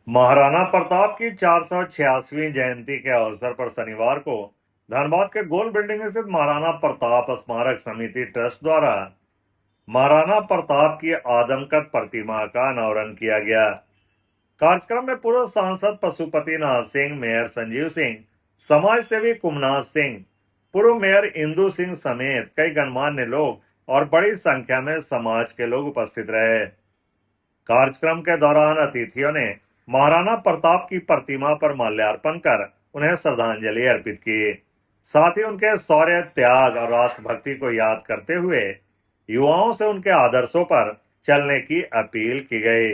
महाराणा प्रताप की 486वीं जयंती के अवसर पर शनिवार को धनबाद के गोल बिल्डिंग स्थित महाराणा प्रताप स्मारक समिति ट्रस्ट द्वारा महाराणा प्रताप की आदमकद प्रतिमा का अनावरण किया गया। कार्यक्रम में पूर्व सांसद पशुपतिनाथ सिंह, मेयर संजीव सिंह, समाज सेवी कुमनाथ सिंह, पूर्व मेयर इंदु सिंह समेत कई गणमान्य लोग और बड़ी संख्या में समाज के लोग उपस्थित रहे। कार्यक्रम के दौरान अतिथियों ने महाराणा प्रताप की प्रतिमा पर माल्यार्पण कर उन्हें श्रद्धांजलि अर्पित की। साथ ही उनके शौर्य, त्याग और राष्ट्रभक्ति को याद करते हुए युवाओं से उनके आदर्शों पर चलने की अपील की गई।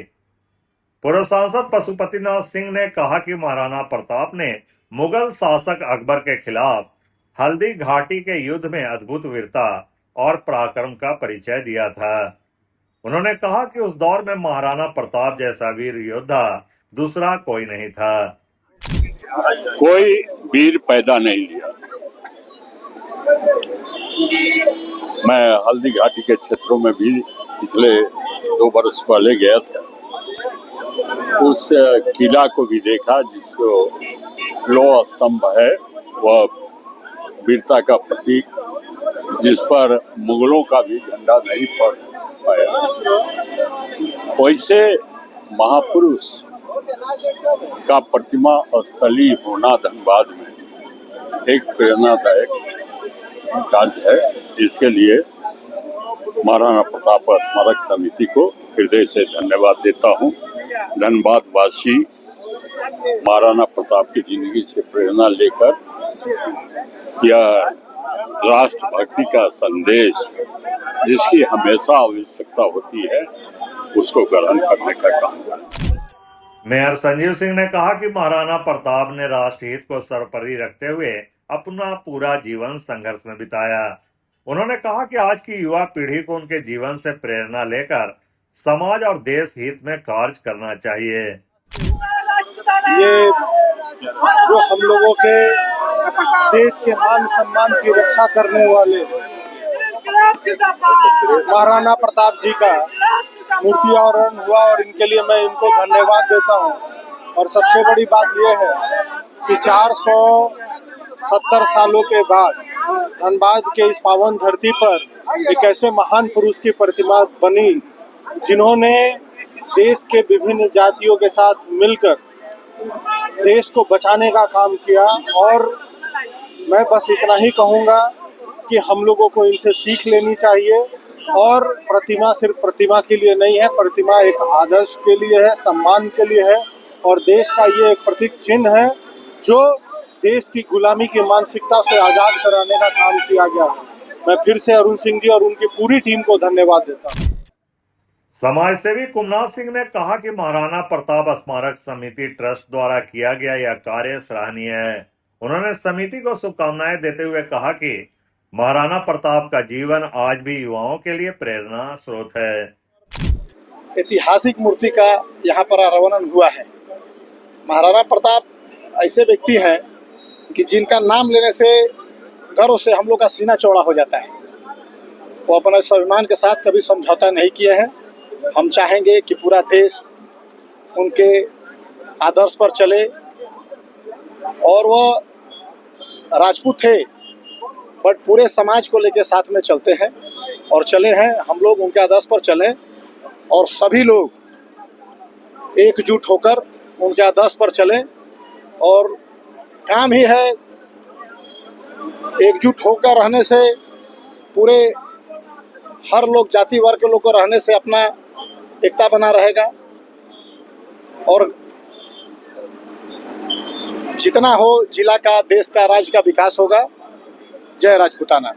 पूर्व सांसद पशुपतिनाथ सिंह ने कहा कि महाराणा प्रताप ने मुगल शासक अकबर के खिलाफ हल्दी घाटी के युद्ध में अद्भुत वीरता और पराक्रम का परिचय दिया था। उन्होंने कहा कि उस दौर में महाराणा प्रताप जैसा वीर योद्धा दूसरा कोई नहीं था। कोई वीर पैदा नहीं लिया। मैं हल्दी घाटी के क्षेत्रों में भी पिछले 2 वर्ष पहले गया था। उस किला को भी देखा जिसको लौह स्तंभ है, वह वीरता का प्रतीक, जिस पर मुगलों का भी झंडा नहीं फड़ पाया। वैसे महापुरुष का प्रतिमा स्थली होना धनबाद में एक प्रेरणादायक कार्य है। इसके लिए महाराणा प्रताप स्मारक समिति को हृदय से धन्यवाद देता हूँ। धनबाद वासी महाराणा प्रताप की जिंदगी से प्रेरणा लेकर यह राष्ट्रभक्ति का संदेश, जिसकी हमेशा आवश्यकता होती है, उसको ग्रहण करने का काम करें। मेयर संजीव सिंह ने कहा कि महाराणा प्रताप ने राष्ट्रहित को सर्वोपरि रखते हुए अपना पूरा जीवन संघर्ष में बिताया। उन्होंने कहा कि आज की युवा पीढ़ी को उनके जीवन से प्रेरणा लेकर समाज और देश हित में कार्य करना चाहिए। ये जो हम लोगों के देश के मान सम्मान की रक्षा करने वाले महाराणा प्रताप जी का मूर्ति अनावरण हुआ और इनके लिए मैं इनको धन्यवाद देता हूँ। और सबसे बड़ी बात यह है कि 470 सालों के बाद धनबाद के इस पावन धरती पर एक ऐसे महान पुरुष की प्रतिमा बनी जिन्होंने देश के विभिन्न जातियों के साथ मिलकर देश को बचाने का काम किया। और मैं बस इतना ही कहूँगा कि हम लोगों को इनसे सीख लेनी चाहिए। और प्रतिमा सिर्फ प्रतिमा के लिए नहीं है, प्रतिमा एक आदर्श के लिए है, सम्मान के लिए है और देश का ये एक प्रतीक चिन्ह है जो देश की गुलामी की मानसिकता से आज़ाद कराने का काम किया गया है। मैं फिर से अरुण सिंह जी और उनकी पूरी टीम को धन्यवाद देता हूँ। समाज सेवी कुमनाथ सिंह ने कहा कि महाराणा प्रताप स्मारक समिति ट्रस्ट द्वारा किया गया यह कार्य सराहनीय है। उन्होंने समिति को शुभकामनाएं देते हुए कहा कि महाराणा प्रताप का जीवन आज भी युवाओं के लिए प्रेरणा स्रोत है। ऐतिहासिक मूर्ति का यहाँ पर अनावरण हुआ है। महाराणा प्रताप ऐसे व्यक्ति हैं कि जिनका नाम लेने से गर्व से हम लोग का सीना चौड़ा हो जाता है। वो अपने स्वाभिमान के साथ कभी समझौता नहीं किए हैं। हम चाहेंगे कि पूरा देश उनके आदर्श पर चले। और वो राजपूत थे बट पूरे समाज को लेकर साथ में चलते हैं और चले हैं। हम लोग उनके आदर्श पर चलें और सभी लोग एकजुट होकर उनके आदर्श पर चलें। और काम ही है एकजुट होकर रहने से, पूरे हर लोग जाति वर्ग के लोग को रहने से अपना एकता बना रहेगा। और जितना हो जिला का, देश का, राज्य का विकास होगा। जय राजपूताना।